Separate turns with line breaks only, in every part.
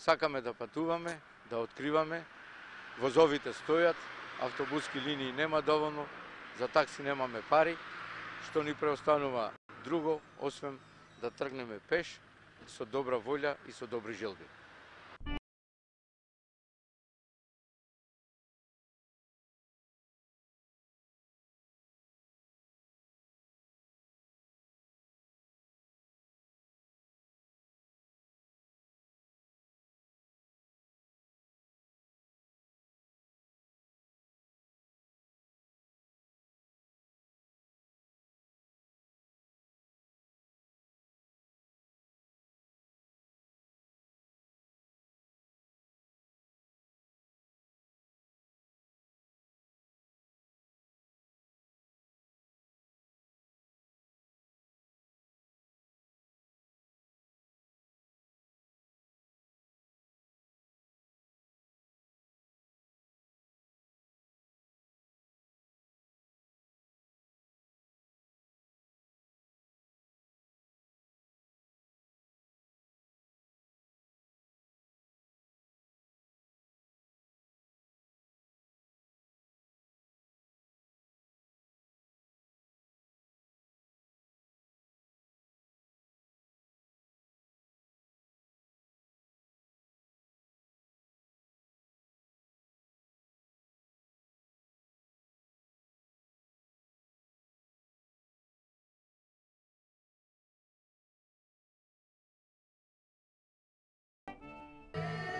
Сакаме да патуваме, да откриваме, возовите стојат, автобуски линии нема доволно, за такси немаме пари, што ни преостанува друго, освен да тргнеме пеш, со добра волја и со добри желби.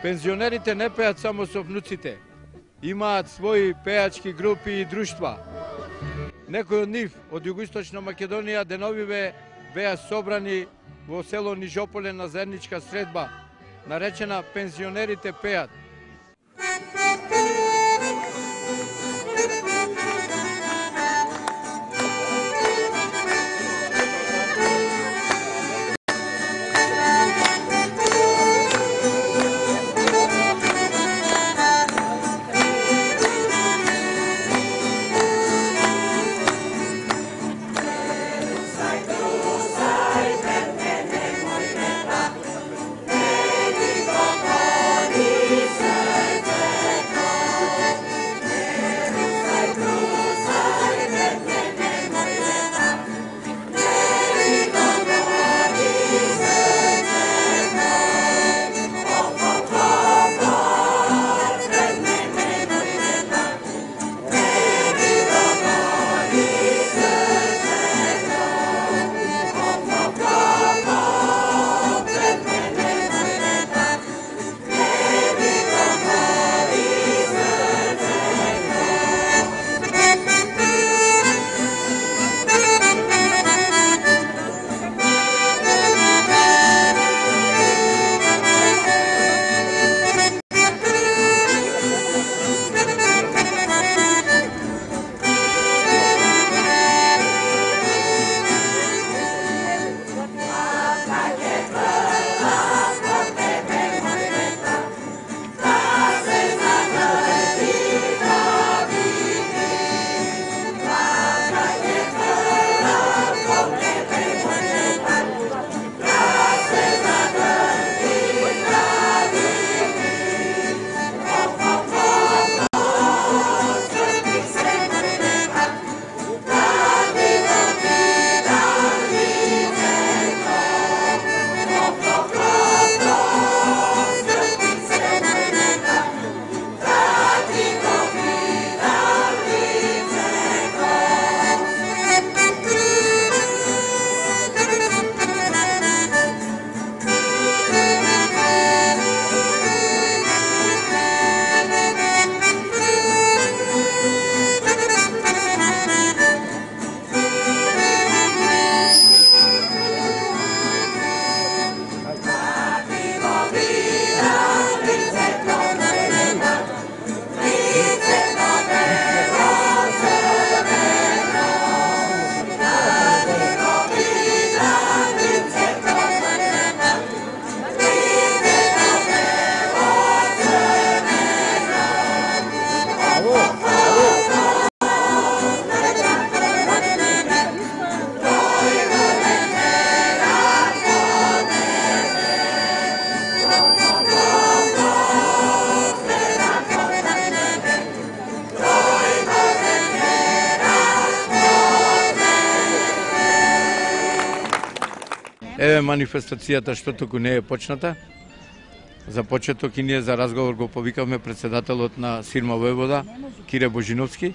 Пензионерите не пеат само со внуците. Имаат своји пеачки групи и друштва. Некои од нив од Југоисточна Македонија деновиве беа собрани во село Нижополе на заедничка средба, наречена Пензионерите пеат.
Peace.
Еве манифестацијата што току не е почната. За почеток и ние за разговор го повикавме председателот на Сирма Војвода, Кире Божиновски,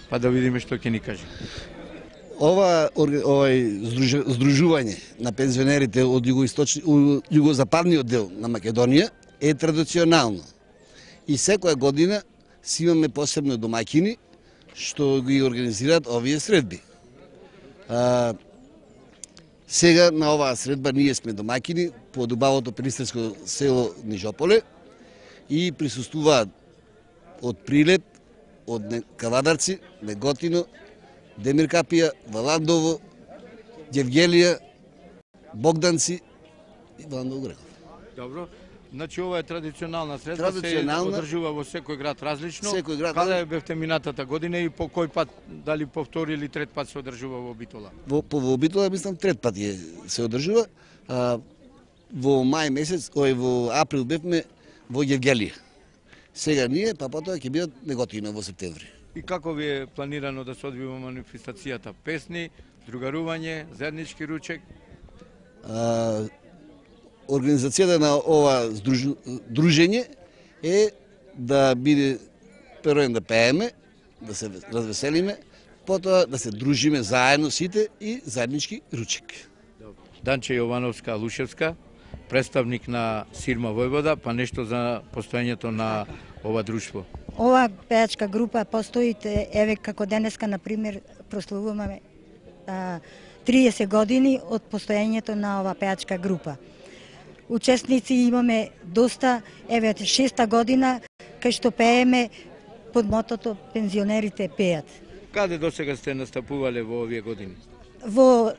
па да видиме што ќе ни каже.
Здружување на пензионерите од југозападниот дел на Македонија е традиционално. И секоја година си имаме посебно домаќини што ги организираат овие средби. Сега на оваа средба ние сме домаќини по убавото пенистерско село Нижополе и присуствуваат од Прилеп, од Кавадарци, Неготино, Демир Капија, Валандово, Јевгелија, Богданци и Валандово Греков.
Добро. Значи ова е традиционална средба, се одржува во секој град различно.
Секој град.
Каде бевте минатата година и по кој пат, дали по втори или трет пат се одржува во Битола?
Во Битола мислам трет пат се одржува. Во мај месец, во април бевме во Јевгелија. Сега ние, па потоа ќе бидат Неготино во септември.
И како ви е планирано да се одвива манифестацијата? Песни, другарување, заеднички ручек?
Организацијата на ова дружење е да биде првен да пееме, да се развеселиме, потоа да се дружиме заедно сите и заеднички ручек.
Данче Јовановска Лушевска, представник на Сирма Војвода, па нешто за постоењето на ова друштво.
Ова пејачка група постои, еве како денеска, например, прославуваме 30 години од постоењето на ова пејачка група. Учесници имаме доста, еве 6-та година, кај што пееме под мотото пензионерите пеат.
Каде досега сте настапувале во овие години?
Во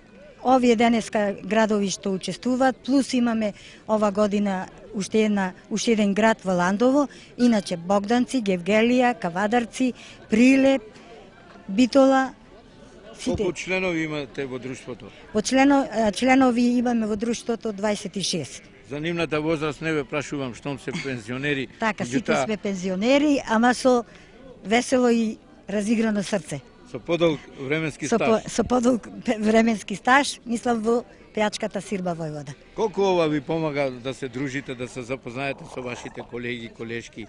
овие денеска градови што учествуваат, плюс имаме ова година уште еден град Валандово, иначе Богданци, Гевгелија, Кавадарци, Прилеп, Битола.
Колку членови имате во друштвото?
Членови имаме во друштвото 26.
За нивната возраст не ве прашувам, штом се пензионери.
Така, сите сме пензионери, ама со весело и разиграно срце.
Со подолг временски стаж.
Со подолг временски стаж, мислам во пејачката Сирма Војвода.
Колку ова ви помага да се дружите, да се запознаете со вашите колеги, колешки?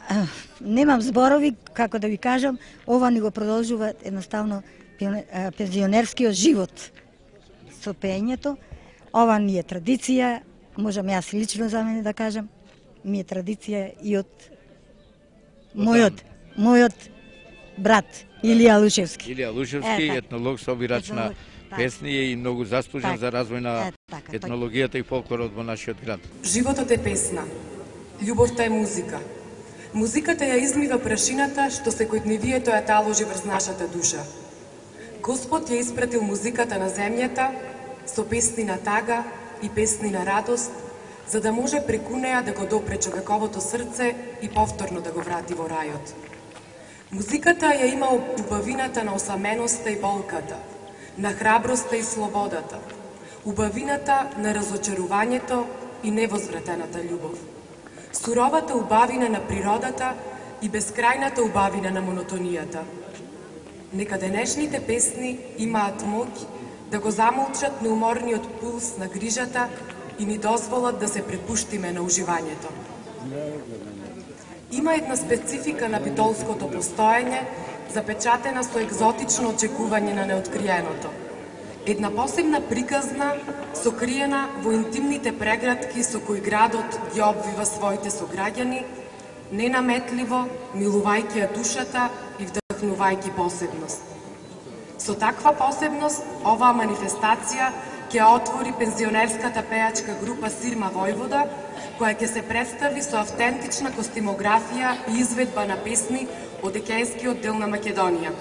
Немам зборови, како да ви кажам, ова ни го продолжува едноставно пензионерскиот живот со пеењето. Ова ни е традиција, можам јас лично за мене да кажам, ми е традиција и од мојот брат Илија Лушевски.
Илија Лушевски, етнолог, собирач на песни и многу заслужен за развој на етнологијата и фолклорот во нашиот град.
Животот е песна, љубовта е музика. Музиката ја измива прашината што секојдневието ја таложи врз нашата душа. Господ ја испратил музиката на земјата со песни на тага и песни на радост, за да може преку неа да го допре човековото срце и повторно да го врати во рајот. Музиката ја има убавината на осаменоста и болката, на храброста и слободата, убавината на разочарувањето и невозвратената љубов, суровата убавина на природата и бескрајната убавина на монотонијата. Нека денешните песни имаат моќ да го замолчат неуморниот пулс на грижата и ни дозволат да се препуштиме на уживањето. Има една специфика на битолското постоење, запечатена со екзотично очекување на неоткриеното. Една посебна приказна, сокриена во интимните прегратки со кои градот ги обвива своите сограѓани, ненаметливо, милувајќи ја душата и вдахнувајќи посебност. Со таква посебност, оваа манифестација ќе отвори пензионерската пејачка група Сирма Војвода, која ќе се представи со автентична костимографија и изведба на песни од екенскиот дел на Македонија.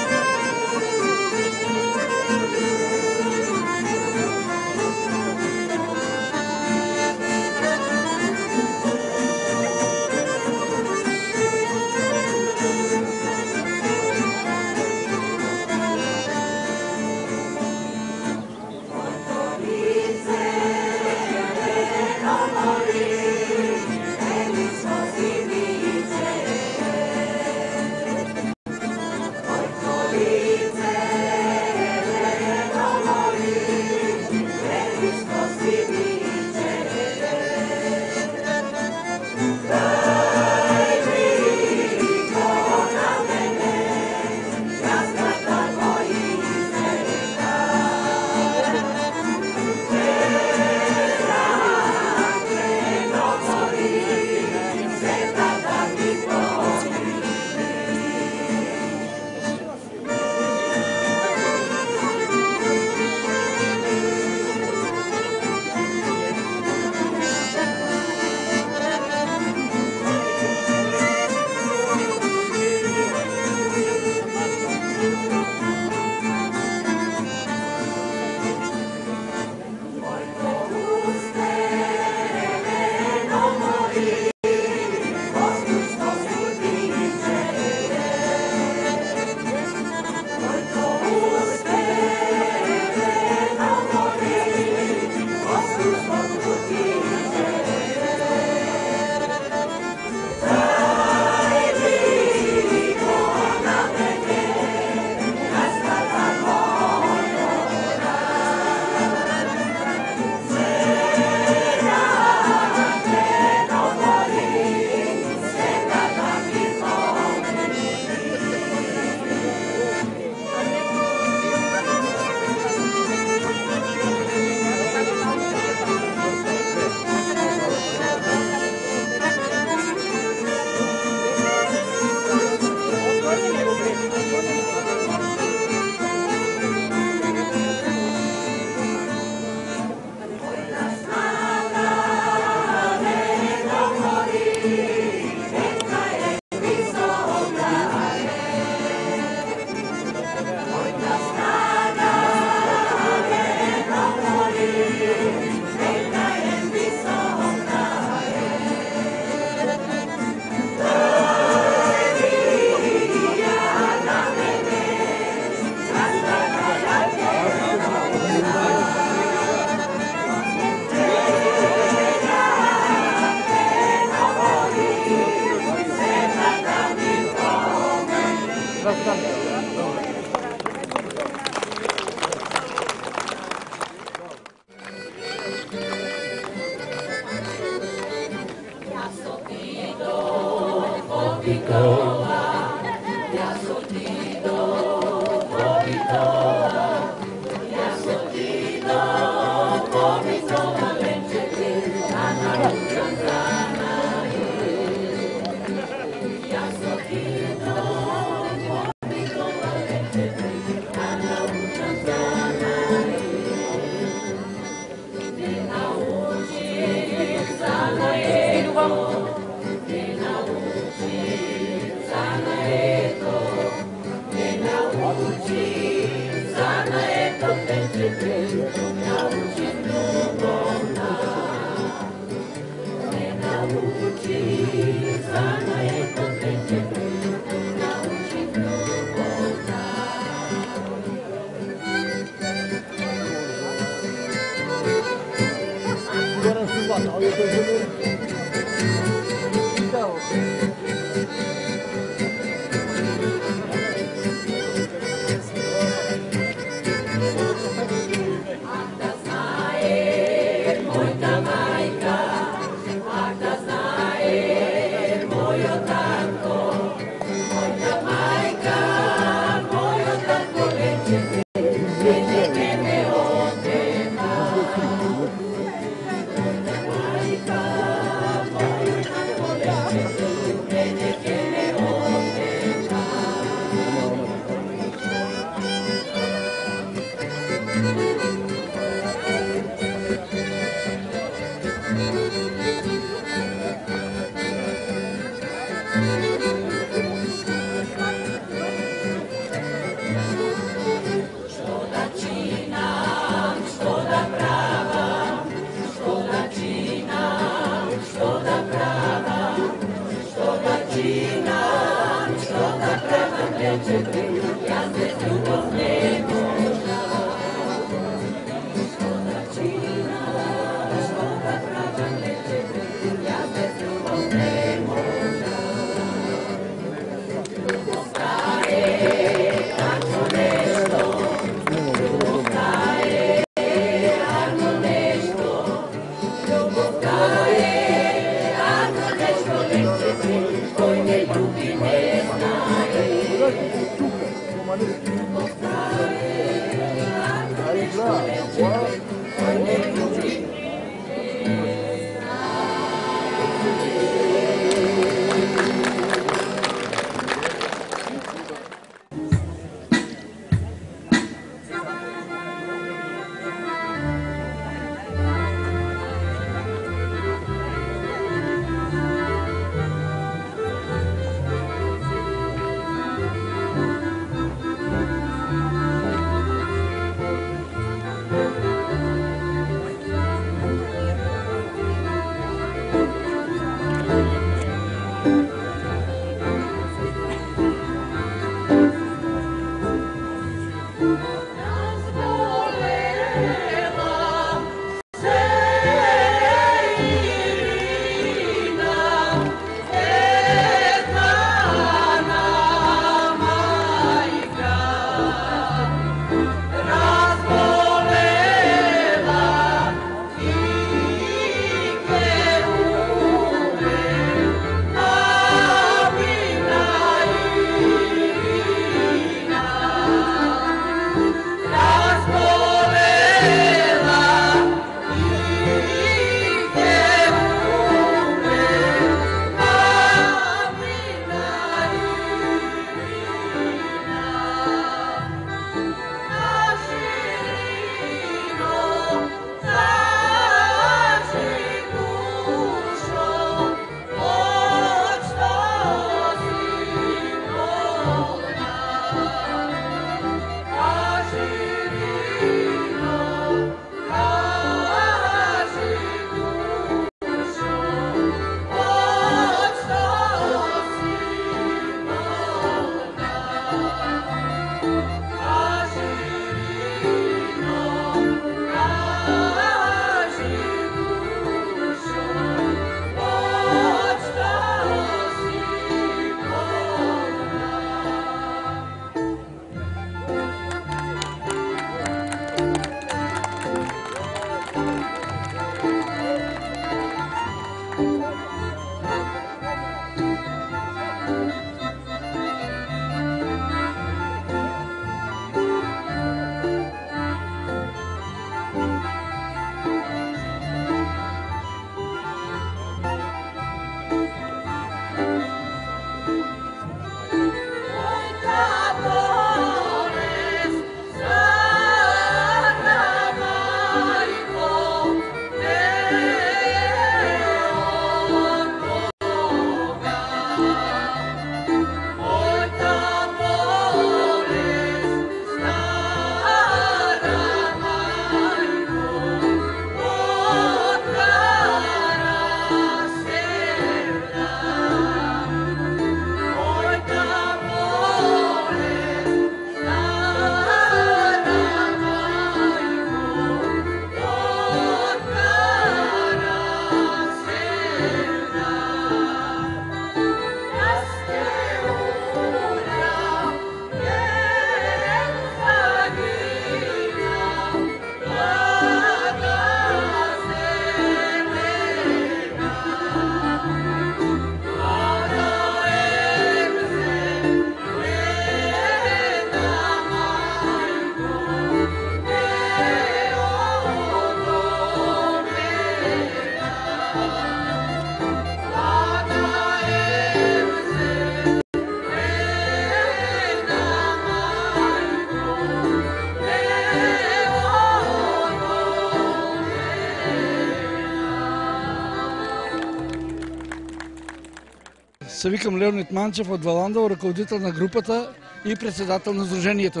Се викам Леонид Манчев од Валандово, раководител на групата и председател на Сдруженијето.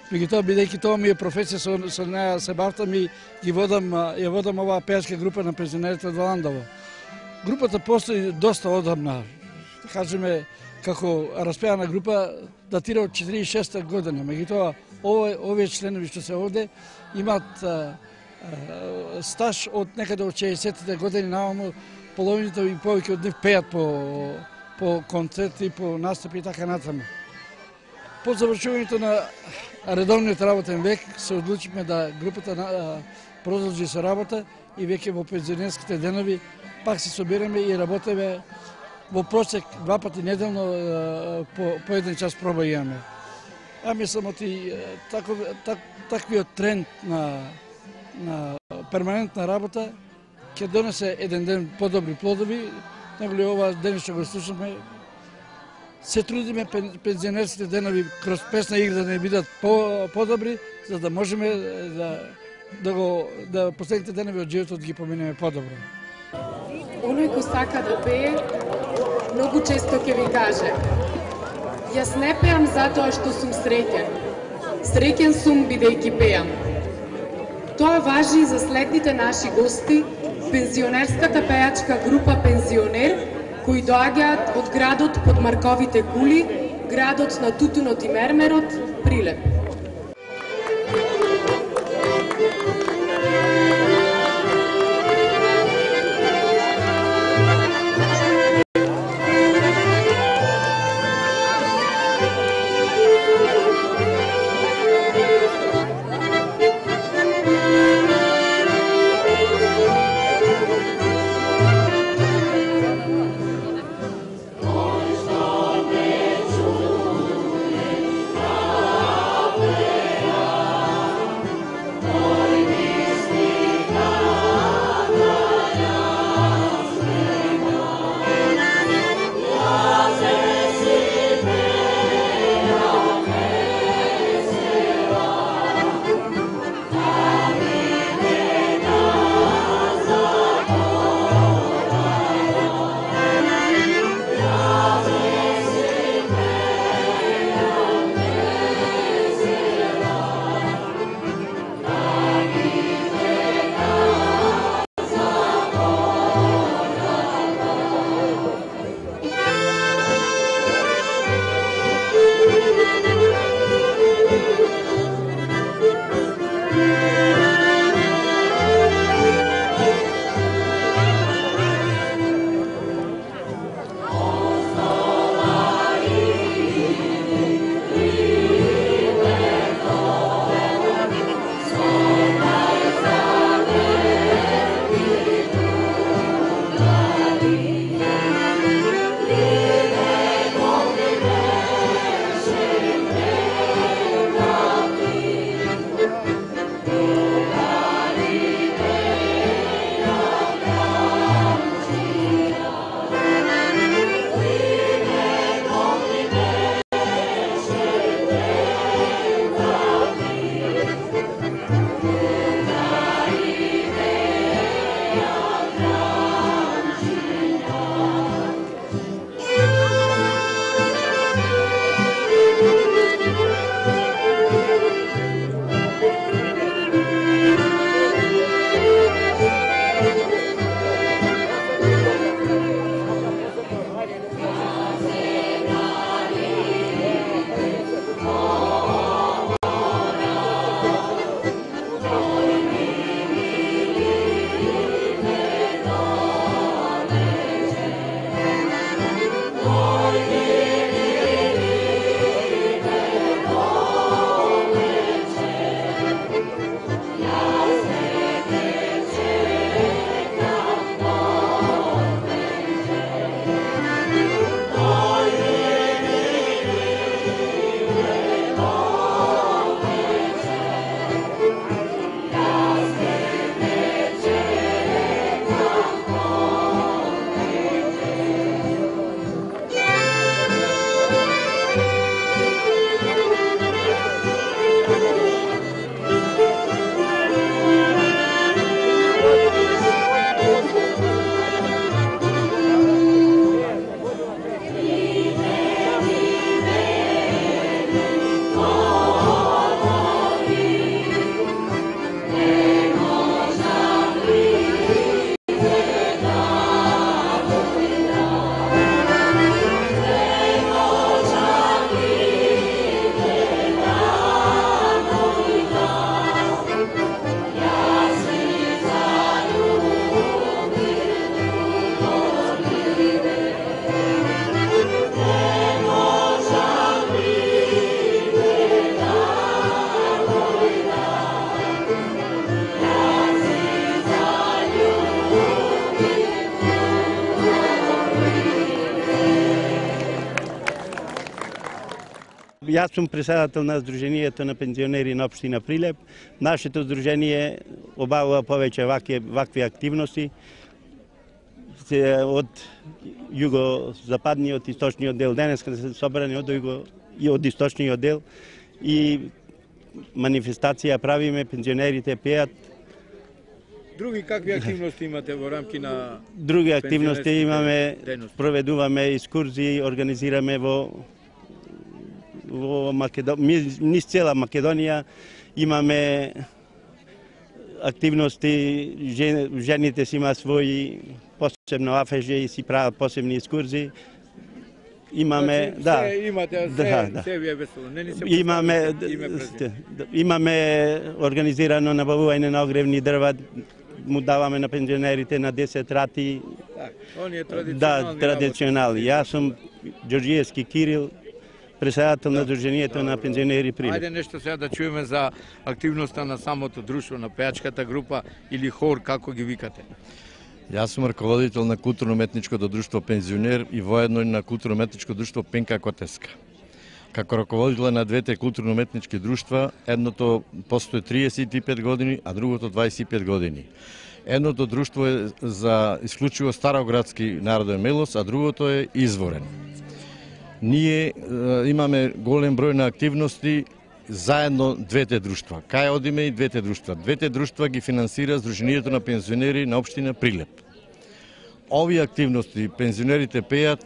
Меѓутоа, бидејќи тоа ми е професија, со неа се бавтам и ја водам оваа пејачка група на пензионерите од Валандово. Групата постои доста одамна. Кажеме, како распеана група датира од 46-та година. Меѓутоа, овие членови што се овде имаат стаж од некаде од 60-те години наваму. Половината и повеќе од нив пеат по концерти, по настапи и така натаму. По завршувањето на редовниот работен век се одлучивме да групата продолжи со работа и веќе во пензионерските денови пак се собираме и работиме во просек 2 пати неделно по 1 час проба имаме. Мислам и таквиот тренд на перманентна работа ќе донесе еден ден подобри плодови. Нели ова ден што го слушаме, се трудиме пензионерските денови кроз песна игра да не бидат подобри, за да можеме да последните денови од животот ги поминеме подобро.
Оној кој сака да пее, многу често ќе ви каже: јас не пеам затоа што сум среќен. Среќен сум бидејќи пеам. Тоа важи и за следните наши гости, пензионерската пејачка група Пензионер, кои доаѓаат од градот под марковите кули, градот на тутунот и мермерот, Прилеп.
Јас сум председател на Сдруженијето на пензионери на општина Прилеп. Нашето здружение обавува повеќе вакви активности од југозападниот источниот дел. Денеска се собрани од источниот дел и манифестација правиме, пензионерите пеат.
Други какви активности имате во рамки на
Други активности имаме,
дејности?
проведуваме екскурзии, организираме во низ цела Македонија, имаме активности, жените си има своји посебно афежи и си прават посебни екскурзии. Имаме,
Значи, се имате, се ви е весело. Не ни се
имаме организирано набавување на огревни дрва, му даваме на пензионерите на 10 рати.
Оние традиционални.
Да, традиционални. Јас сум Ѓорѓиевски Кирил, председател на Сдруженијето на пензионери Прилеп.
Ајде нешто сега да чуеме за активноста на самото друштво, на пеачката група или хор, како ги викате.
Јас сум раководител на културно-уметничкото друштво Пензионер и воедно и на културно-уметничко друштво Пенка Котеска. Како раководител на двете културно-уметнички друштва, едното постои 35 години, а другото 25 години. Едното друштво е за исклучиво староградски народен мелос, а другото е изворен. Ние имаме голем број на активности заедно двете друштва. Кај одиме и двете друштва? Двете друштва ги финансира Сдруженијето на пензионери на општина Прилеп. Овие активности пензионерите пеат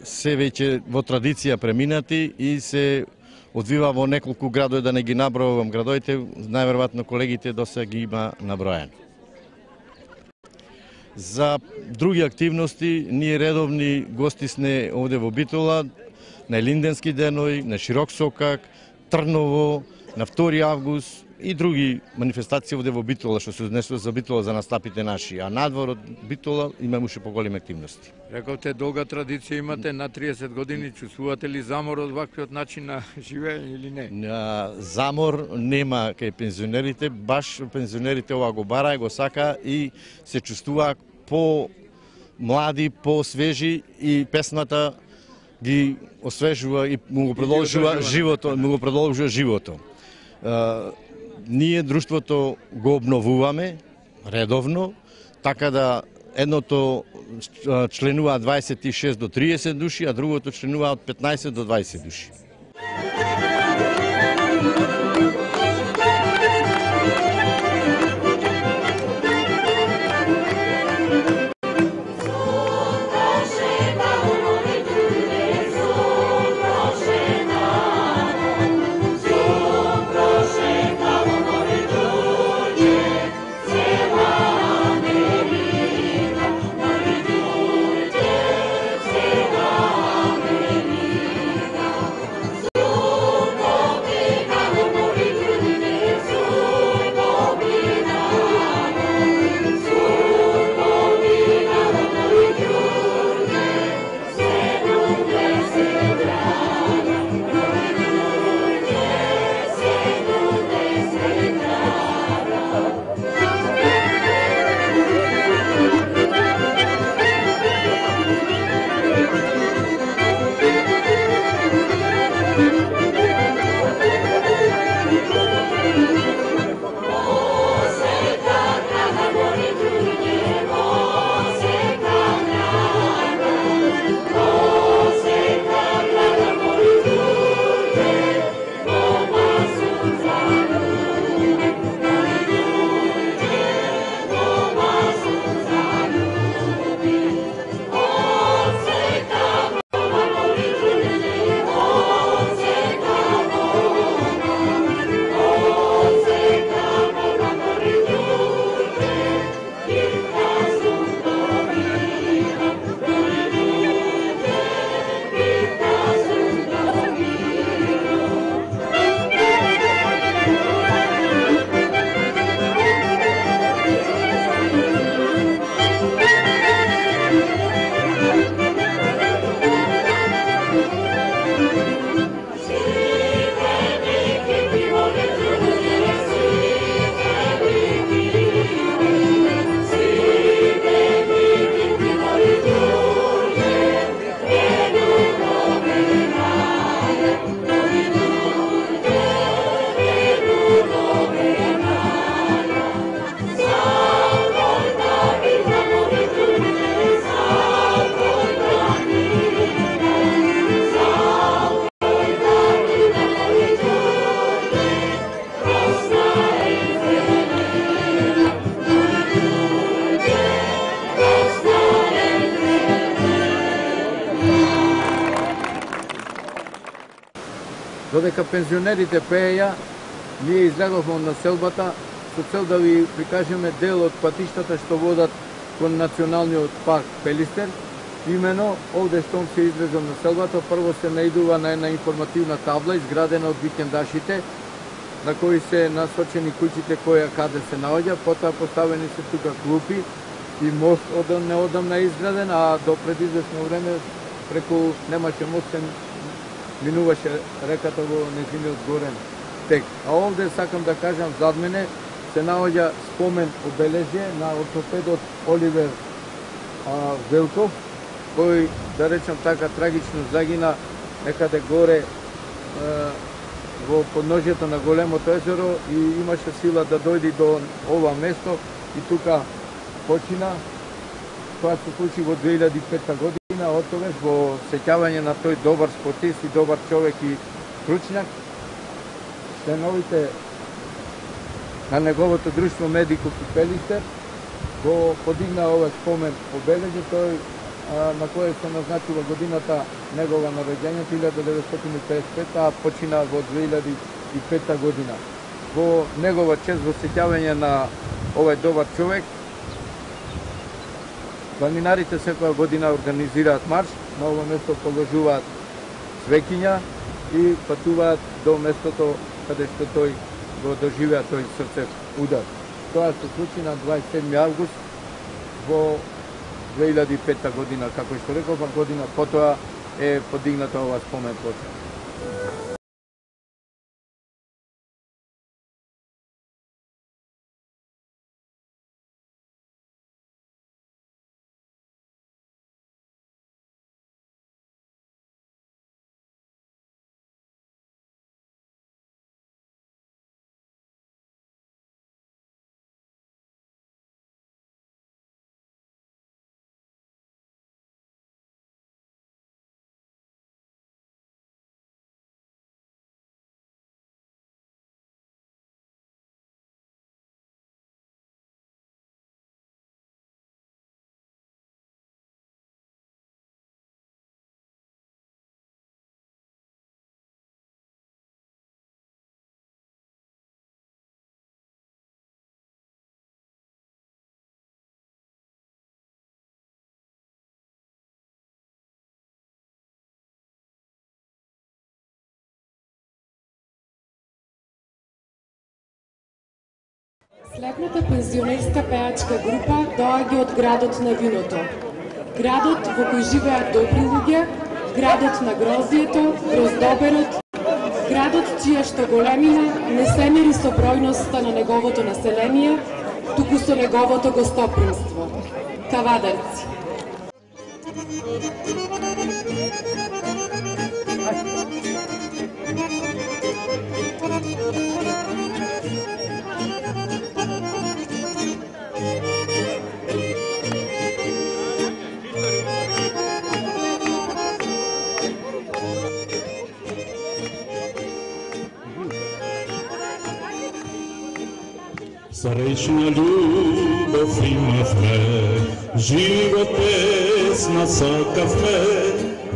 се веќе во традиција преминати и се одвива во неколку градови, да не ги набројувам градовите, најверојатно колегите досега ги има набројано. За други активности, ние редовни гости сме овде во Битола, на Линденски денови, на Широк Сокак, Трново, на 2 август и други манифестации овде во Битола, што се однесува за Битола за настапите наши. А надвор од Битола имаме уште поголеми активности.
Рековте, долга традиција имате, на 30 години, чувствувате ли замор од ваквиот начин на живење или не?
Замор нема кај пензионерите, баш пензионерите ова го бара и го сака и се чувствува по-млади, по-свежи и песната ги освежува и му го продолжува живото. Ние друштвото го обновуваме редовно, така да едното членува 26 до 30 души, а другото членува од 15 до 20 души.
Додека пензионерите пееја, ние излеговме од населбата со цел да ви прикажеме дел од патиштата што водат кон националниот парк Пелистер. Имено, овде што се излезом на селбата, прво се наидува на една информативна табла, изградена од викендашите, на кои се насочени куќите која каде се наоѓа, потоа поставени се тука клупи и мост неодамна изграден, а до пред известно време преку немаше мост се минуваше реката во нејзиниот горен тек. А овде сакам да кажам, зад мене се наоѓа спомен обележје на ортопедот Оливер Велков, кој, да речем така, трагично загина некаде горе во подножјето на големото езеро и имаше сила да дојде до ова место и тука почина. Тоа се случи во 2005 година, од тогаш во сеќавање на тој добар спортист и добар човек и стручњак. Членовите на неговото друштво Медиков и Пелистер го подигна ова спомен обележје, тој на кој се назначува годината негова на роѓење 1955, а почина во 2005 година. Во негова чест, во сеќавање на овој добар човек, планинарите секоја година организираат марш, на ово место положуваат свекиња и патуваат до местото каде што тој го доживеа тој срцев удар. Тоа се случи на 27 август во 2005 година, како што реков, година потоа е подигната ова спомен плоча.
Следната пензионерска пеачка група доаѓа од градот на виното. Градот во кој живеат добри луѓе, градот на грозието, гроздоберот, градот чија што големина не се мери со бројноста на неговото население, туку со неговото гостопримство. Кавадарци.
Сречна љубов имавме, живот песна сакавме,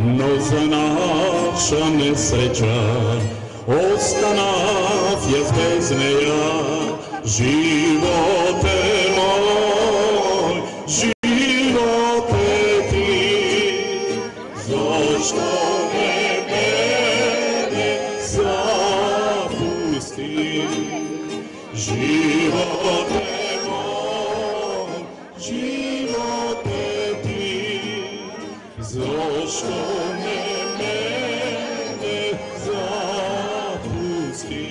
но за наша несреќа останав јас без неја. Живот е мој, живот е ти, зошто ме мене запусти? Живот е мој, живот е ти, зошто ме мене запусти?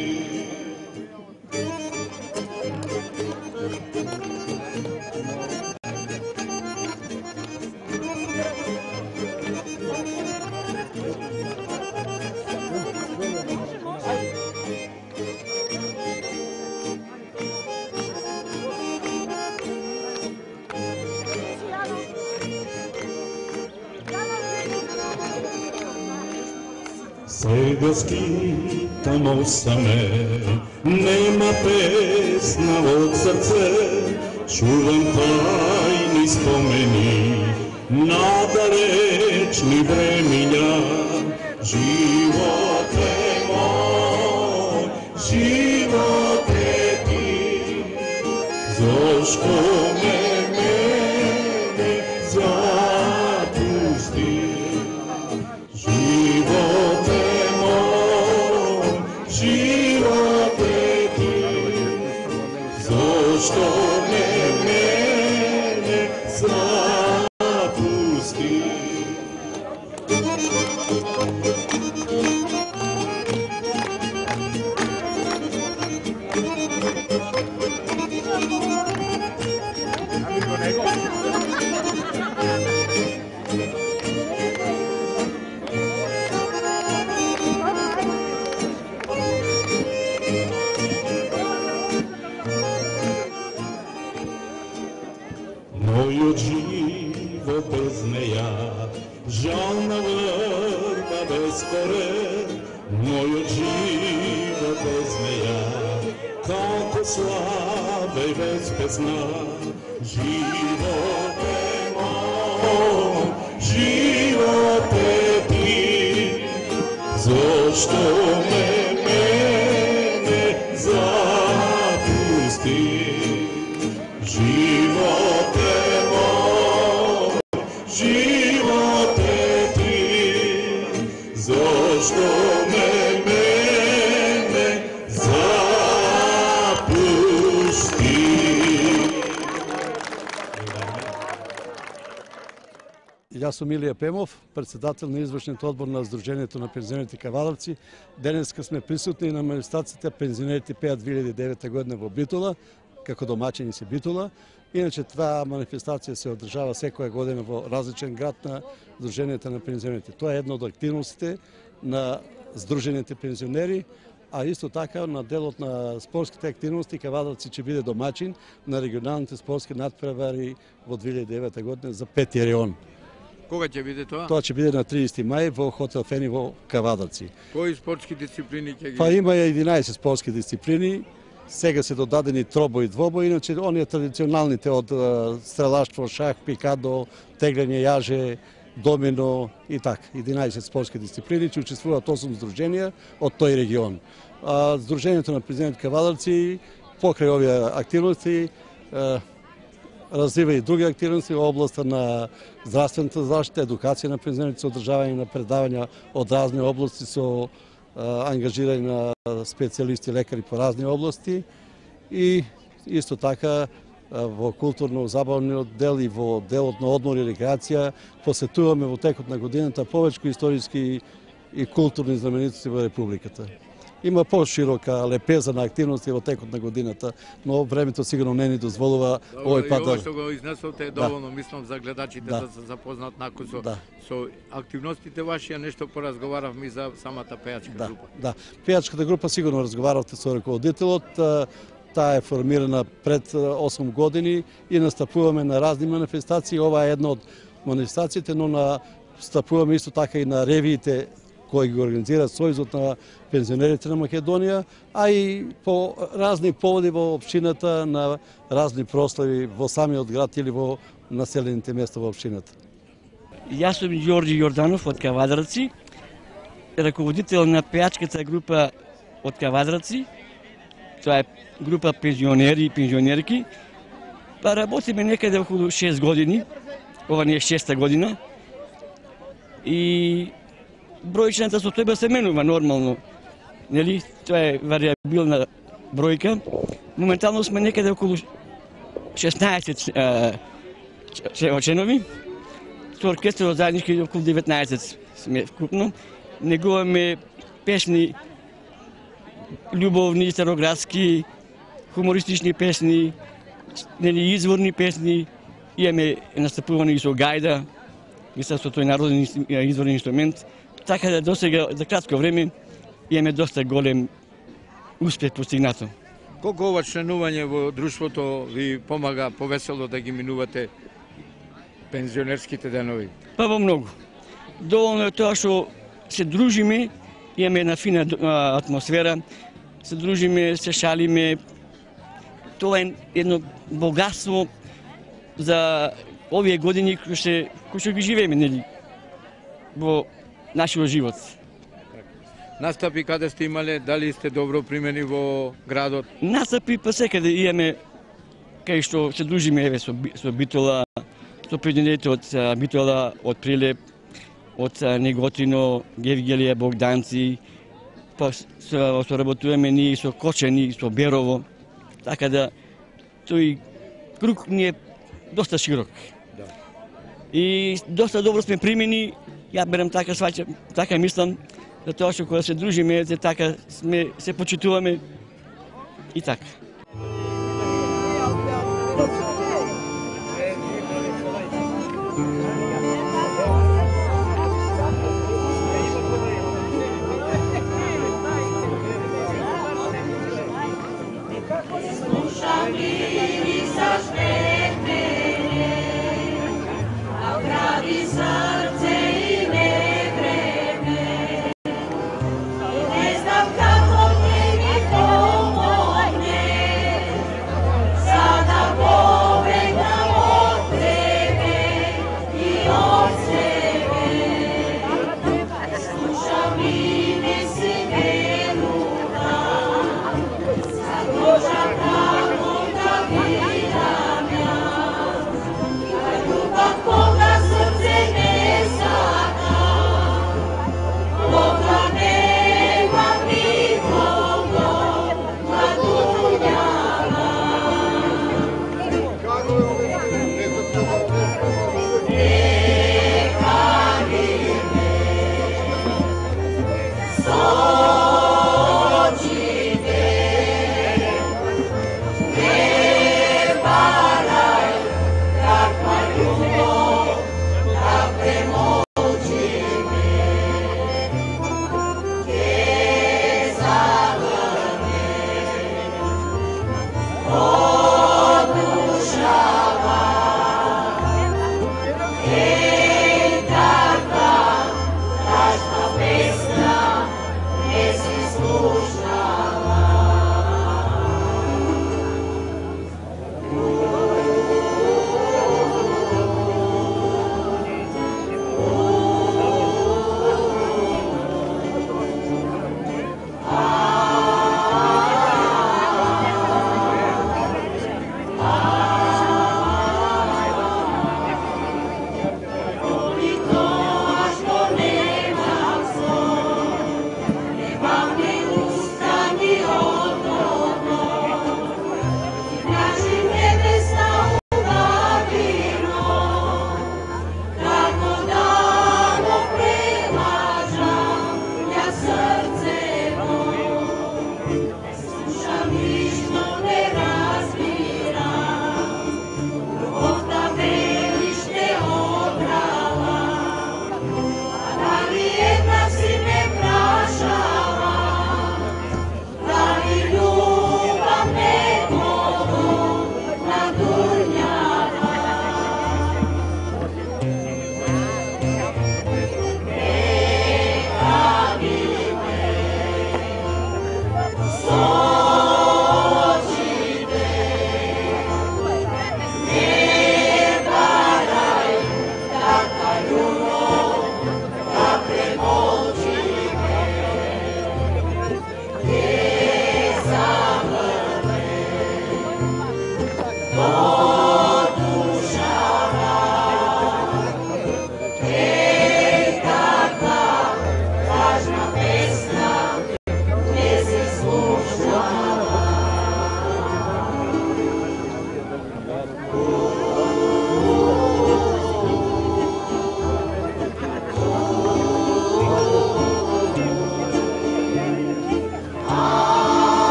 Сега скитам осаме, нема песна од срце, чувам тајни спомени на далечни времиња. Живот е мој. живот е ти, зошто ме мене запусти. Живот е мој, живот е ти, зошто ме мене запусти. Мојот живот без неја, жална врба без корен. Мојот живот без неја, како слаба и без песна. Живот е мој, живот е ти, зошто ме мене запусти. Живот е мој, живот е ти, зошто ме мене запусти.
Јас сум Илија Пемов, председател на извршниот одбор на Сдруженијето на пензионерите Кавадарци. Денеска сме присутни на манифестацијата Пензионерите пеат 2009 година во Битола, како домаќини се Битола. Иначе таа манифестација се одржава секоја година во различен град на Сдруженијата на пензионерите. Тоа е една од активностите на Сдружените пензионери, а исто така на делот на спортските активности Кавадарци ќе биде домаќин на регионалните спортски надпревари во 2009 година за 5 реон.
Кога ќе биде тоа?
Тоа ќе биде на 30 мај во хотел Фени во Кавадарци.
Кои спортски дисциплини ќе ги?
Па има 11 спортски дисциплини. Сега се додадени тробој и двобој, иначе оние традиционалните од стрелаштво, шах, пикадо, теглење јаже, домино и така. 11 спортски дисциплини ќе учествуваат 8 здруженија од тој регион. Сдруженијето на пензионерите Кавадарци покрај овие активности развива и други активности во областа на здравствената заштита, едукација на пензионерите, одржавање на предавања од разни области со ангажирање на специјалисти лекари по разни области и исто така во културно-забавниот дел и во делот на одмор и рекреација посетуваме во текот на годината повеќе историски и културни знаменитости во Републиката. Има поширока лепеза на активности во текот на годината, но времето сигурно не ни дозволува овој пат.
Ова што го изнесовте е доволно, мислам, за гледачите да се запознат накусо со активностите ваши, нешто поразговаравме за самата пејачка група.
Да, пејачката група сигурно разговаравте со раководителот. Таа е формирана пред 8 години и настапуваме на разни манифестации. Ова е една од манифестациите, но настапуваме исто така и на ревиите кои ги организира Сојузот на пензионерите на Македонија, а и по разни поводи во општината на разни прослави во самиот град или во населените места во општината.
Јас сум Ѓорѓи Јорданов од Кавадарци, раководител на пејачката група од Кавадарци. Тоа е група пензионери и пензионерки. Па работиме некаде околу 6 години. Ова не е 6-та година. И бројчината состојба се менува нормално. Нели? Тоа е вариабилна бројка. Моментално сме некаде околу 16 членови. Со оркестрот заеднички околу 19 сме вкупно. Негуваме песни љубовни, староградски, хумористични песни, нели изворни песни. Имаме настапувани и со гајда, и со тој народен изворен инструмент. Така да досега за кратко време имаме доста голем успех постигнато.
Колку ова членување во друштвото ви помага повесело да ги минувате пензионерските денови?
Па во многу. Доволно е тоа што се дружиме, имаме една фина атмосфера, се дружиме, се шалиме. Тоа е едно богатство за овие години кои што ги живееме, нели, во нашиот живот.
Настапи каде сте имале, дали сте добро примени во градот?
Настапи па секаде имаме кај што се дружиме еве со Битола, со пензионерите од Битола, од Прилеп, од Неготино, Гевгелија, Богданци, па соработуваме ние со Кочани, со Берово, така да тој круг ни е доста широк.
Да.
И доста добро сме примени, ја берам така сваќам, така мислам, затоа што кога се дружиме, така се почитуваме и така.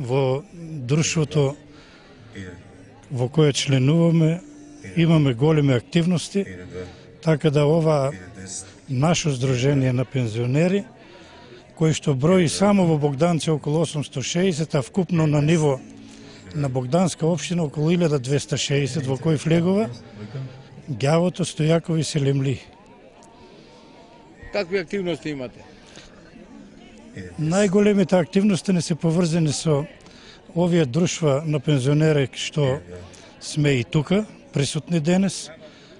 Во друштвото во кое членуваме имаме големи активности, така да ова наше здружение на пензионери, кој што брои само во Богданци околу 860, а вкупно на ниво на Богданска општина околу 1260, во кој влегува Ѓавото, Стојаково и Селемли.
Какви активности имате?
најголемите активности не се поврзани со овие друштва на пензионери што сме и тука присутни денес,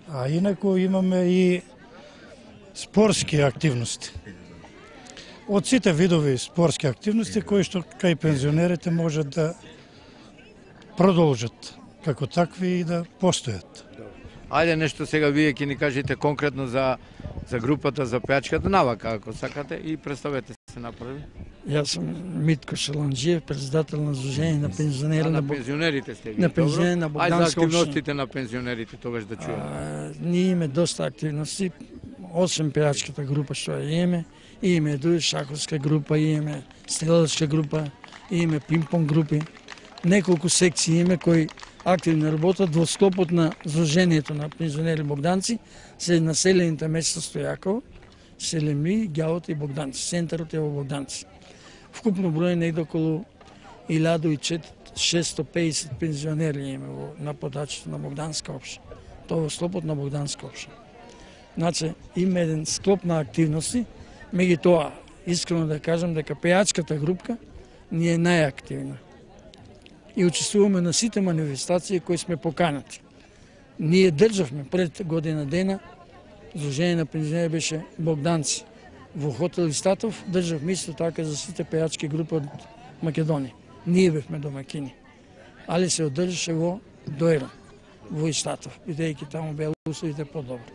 а инаку имаме и спортски активности. Од сите видови спортски активности кои што кај пензионерите можат да продолжат како такви и да постојат.
Ајде нешто сега вие ќе ни кажете конкретно за групата за пеачката навака ако сакате и представете се направи.
Јас сум Митко Шаланџиев, председател на Сдружение на пензионери
на пензионерите сте вие.
На пензионери на Богданска
општина. Ајде за
општина.
активностите на пензионерите тогаш да чуеме.
Ние имаме доста активности, 8 пеачката група што ја имаме дури шаховска група, имаме стрелачка група, имаме пинг-понг групи, неколку секции имаме кои активно работат во склопот на Сдружението на пензионери Богданци, се населените места Стојаково, Селемли, Ѓаот и Богданци. Центарот е во Богданци. Вкупно број негде околу 1650 пензионери имаме во нападачите на Богданска општина. Тоа во склопот на Богданска општина. Значи, има еден склоп на активности, меѓутоа, искрено да кажам дека пеачката групка ни е најактивна. И учествуваме на сите манифестации кои сме поканати. Ние државме пред година дена, Сдружение на пензионери беше Богданци. Во хотел Истатов државме исто така за сите пеачки групи од Македонија. Ние бевме домакини. Али се одржаше во Доера, во Истатов, бидејќи таму беа условите подобри.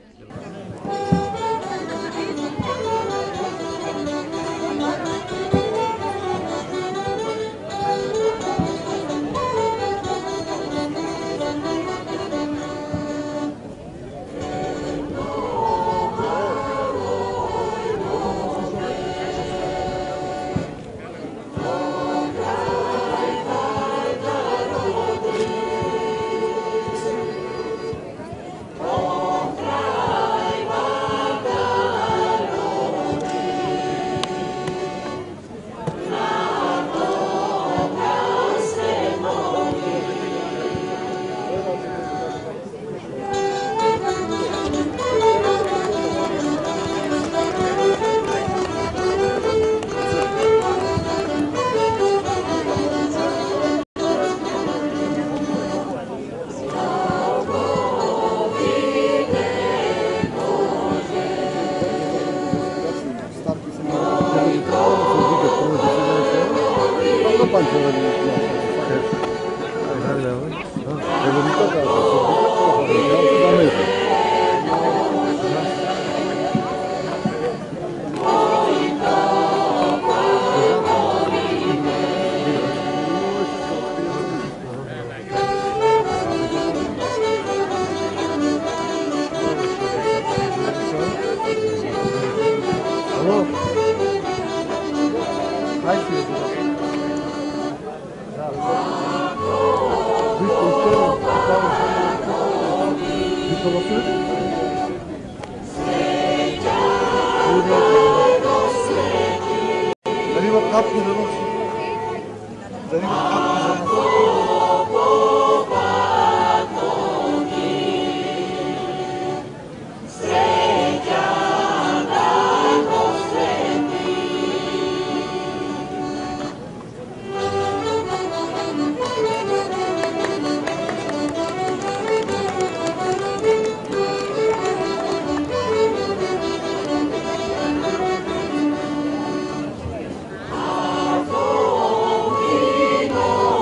Oh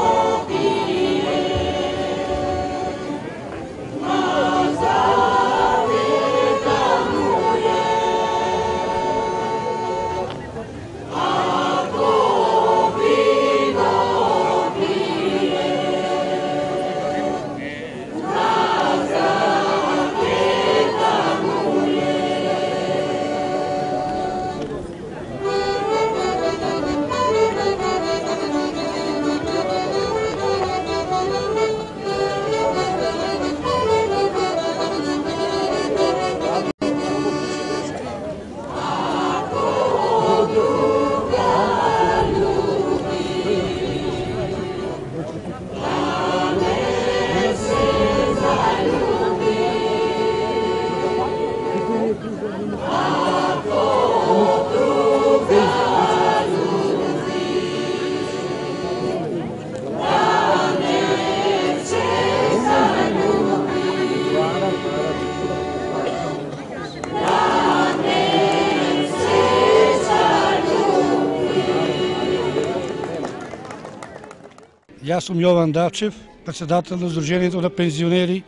Јас сум Јован Давчев, председател на Сдруженијето на пензионери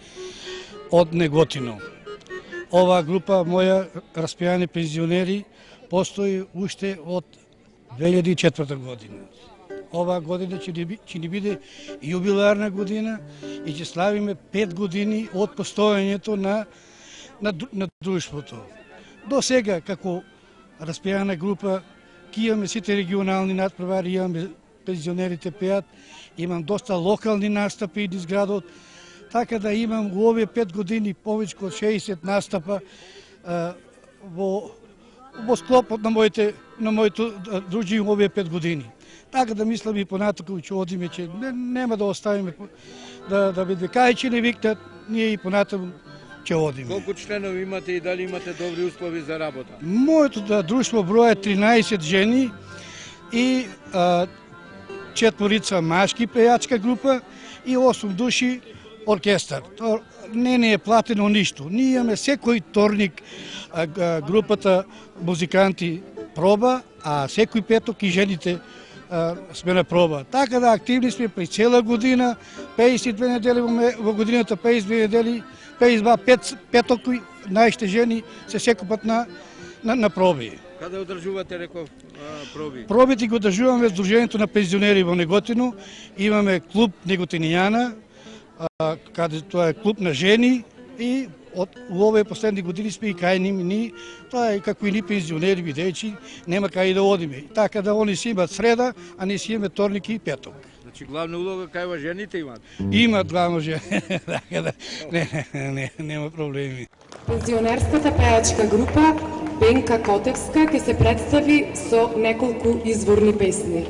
од Неготино. Оваа група моја распијани пензионери постои уште од 2004 година. Оваа година ќе ни биде јубиларна година и ќе славиме 5 години од постоењето на друштвото. До сега, како распијана група, ќе имаме сите регионални надпревари, имаме пензионерите пеат, имам доста локални настапи низ градот, така да имам во овие 5 години повеќе од 60 настапа во склопот на моето дружи во овие 5 години. Така да мислам и понатаку ќе одиме, че нема да оставиме да видиме кај ќе не викнат, ние и понатаку ќе одиме.
Колку членови имате и дали имате добри услови за работа?
Моето друштво броја 13 жени и 4 машки пејачка група и 8 души оркестар. Не е платено ништо. Ние имаме секој вторник групата музиканти проба, а секој петок и жените сме на проба. Така да активни сме при цела година, 52 недели во годината, 52 недели, 52 петоки, нашите жени се секупат на проби.
Каде одржувате, реков, проби?
Пробите го одржуваме во Сдруженијето на пензионери во Неготино. Имаме клуб Неготинијана, каде тоа е клуб на жени и во овие последни години сме и кај ни, тоа е како и ни пензионери бидејќи нема кај да одиме. Така да они си имат среда, а ние си имаме вторник и петок.
Значи главна улога кај во жените имат?
Имат главно жени, така да нема проблеми.
Пензионерската пејачка група Пенка Котевска ќе се представи со неколку изворни песни.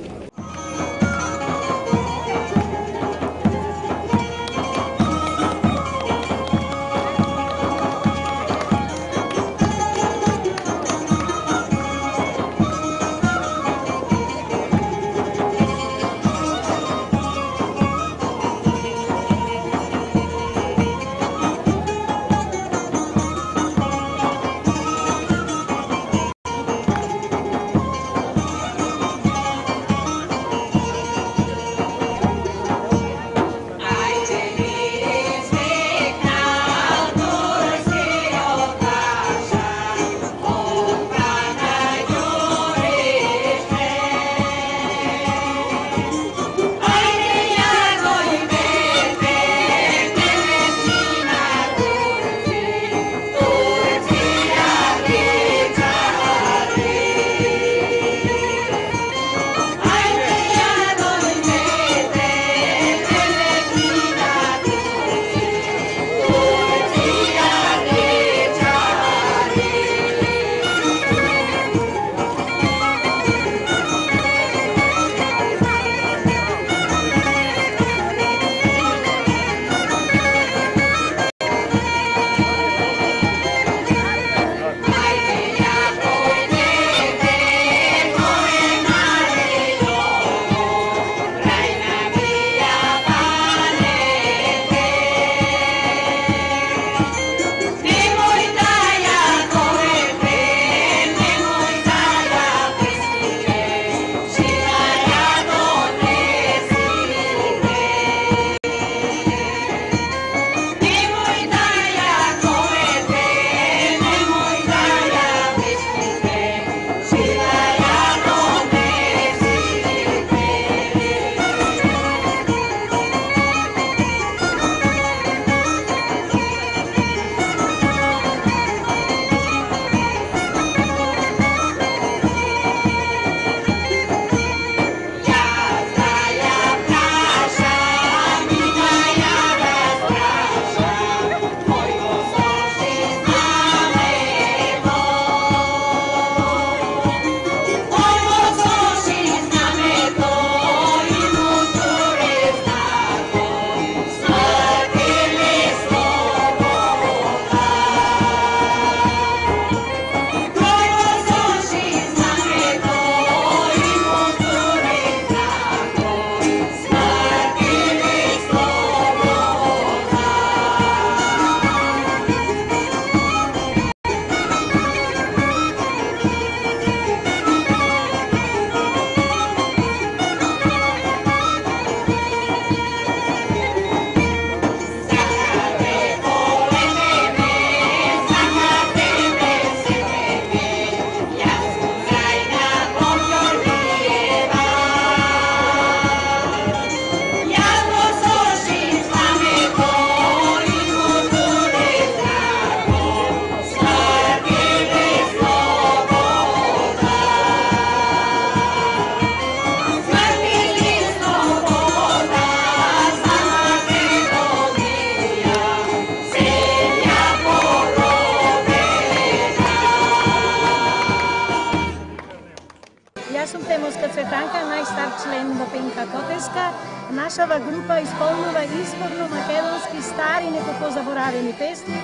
член до Пенка Котеска. Нашава група исполнува изворно македонски стари некако заборавени песни.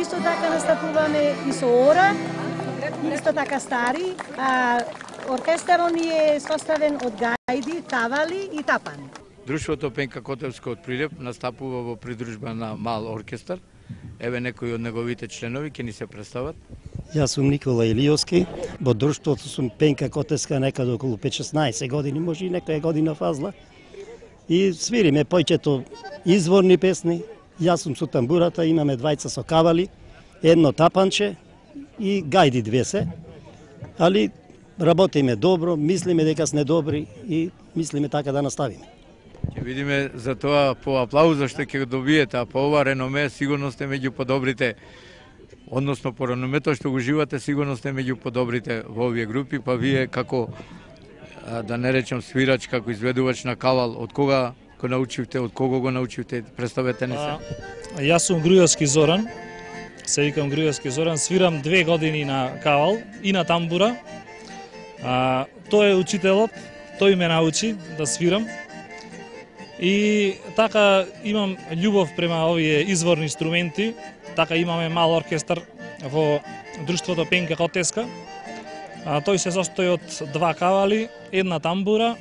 Исто така настапуваме и со ора, исто така стари. Оркестарот ни е составен од гајди, кавали и тапани.
Друштвото Пенка Котевска од Прилеп настапува во придружба на мал оркестар. Еве некои од неговите членови ќе ни се представат.
Јас сум Никола Илиовски, во друштвото сум Пенка Котевска некаде околу 5-16 години, може и некоја година фазла. И свириме појчето изворни песни. Јас сум со тамбурата, имаме двајца со кавали, едно тапанче и гајди две се. Али работиме добро, мислиме дека сме добри и мислиме така да наставиме.
Ќе видиме за тоа по аплауза што ќе добиете, а по ова реноме сигурно сте меѓу подобрите, односно по реномето што го живате сигурно сте меѓу подобрите во овие групи, па вие како да не речем свирач, како изведувач на кавал, од кога го научивте, од кого го научивте, представете ни се.
Јас сум Грујовски Зоран, се викам Грујовски Зоран, свирам 2 години на кавал и на тамбура. Тој е учителот, тој ме научи да свирам. И така имам љубов према овие изворни инструменти, така имаме мал оркестар во друштвото Пенка Котеска. Тој се состои од 2 кавали, една тамбура,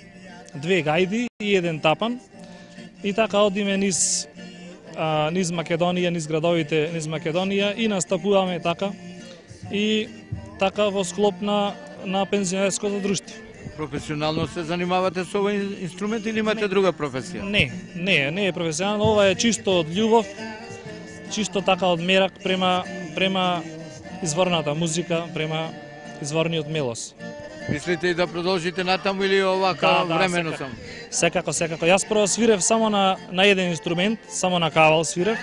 2 гајди и 1 тапан. И така одиме низ Македонија, низ градовите низ Македонија и настапуваме така. И така во склоп на пензионерското друштво.
Професионално се занимавате со овој инструмент или имате друга професија?
Не е професионално, ова е чисто од љубов, чисто така од мерак према изворната музика, према изворниот мелос.
Мислите и да продолжите натаму или овака времено само?
Секако. Јас прво свирев само на еден инструмент, само на кавал свирев.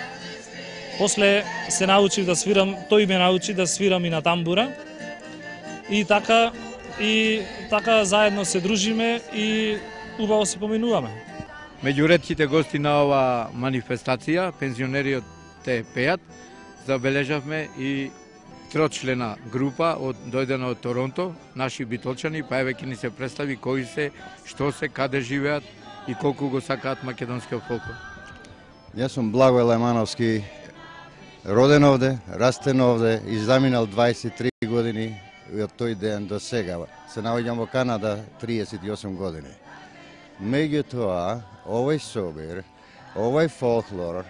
После се научив да свирам, тој ме научи да свирам и на тамбура. И така заедно се дружиме и убаво се поминуваме.
Меѓу ретките гости на ова манифестација, пензионериот те пеат, забележавме и трочлена група дојдена од Торонто, наши битолчани, па еве ќе ни се представи кои се, што се, каде живеат и колку го сакаат македонскиот фолклор.
Јас сум Благој Лемановски, роден овде, растен овде и заминал 23 години и од тој ден до сега. Се наоѓам во Канада 38 години. Меѓутоа, овој собир, овој фолклор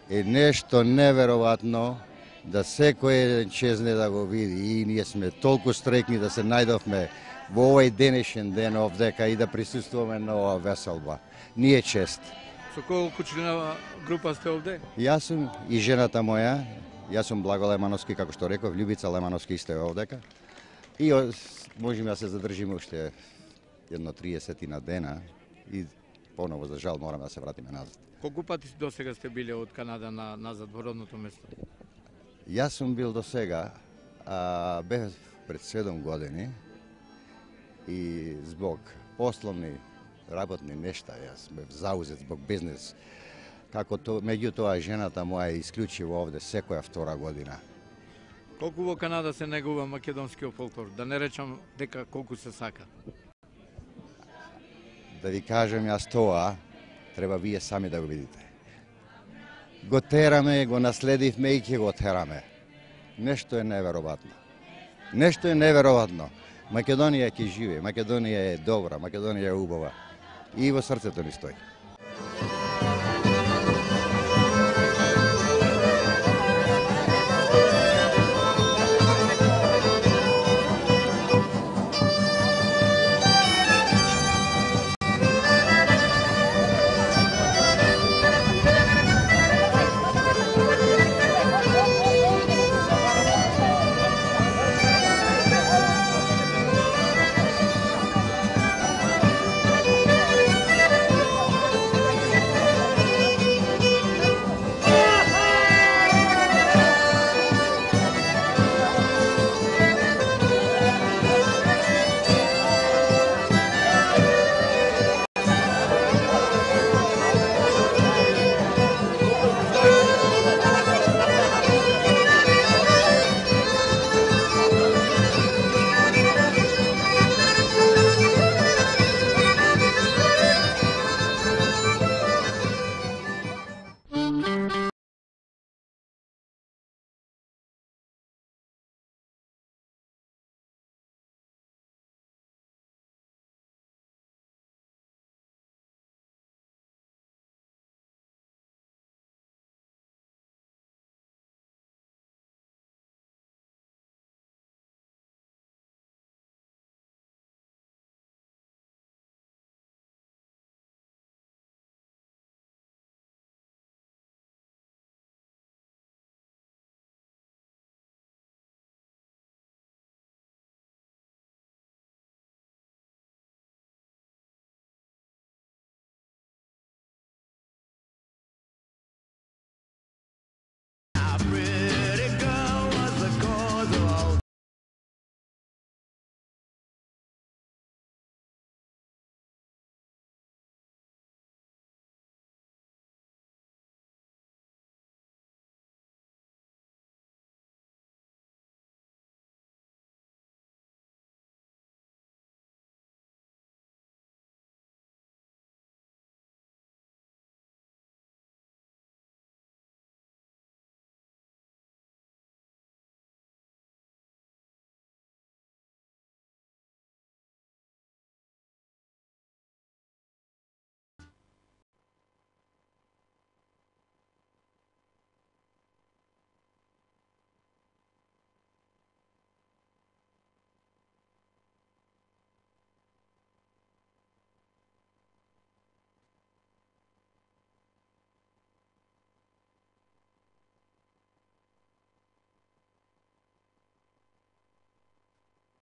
е нешто неверојатно да секој еден чезне да го види и ние сме толку стрекни да се најдовме во овој денешен ден овдека и да присуствуваме на ова веселба. Ние чест.
Со колку члена група сте овде?
Јас сум и жената моја, јас сум Благо Лемановски, како што реков, Љубица Лемановски сте овдека. И можеме да се задржиме уште едно 30 на дена и поново, за жал, мораме да се вратиме назад.
Колку пати до сега сте биле од Канада назад во родното место?
Јас сум бил до сега, бев пред 7 години и због пословни работни нешта, јас бев заузет због бизнес. Меѓутоа, жената моја е исклучиво овде секоја втора година.
Колку во Канада се негува македонскиот фолклор? Да не речам дека колку се сака.
Да ви кажем јас тоа, треба вие сами да го видите. Го тераме, го наследивме и ќе го тераме. Нешто е неверојатно. Нешто е неверојатно. Македонија ќе живее, Македонија е добра, Македонија е убава. И во срцето ни стои.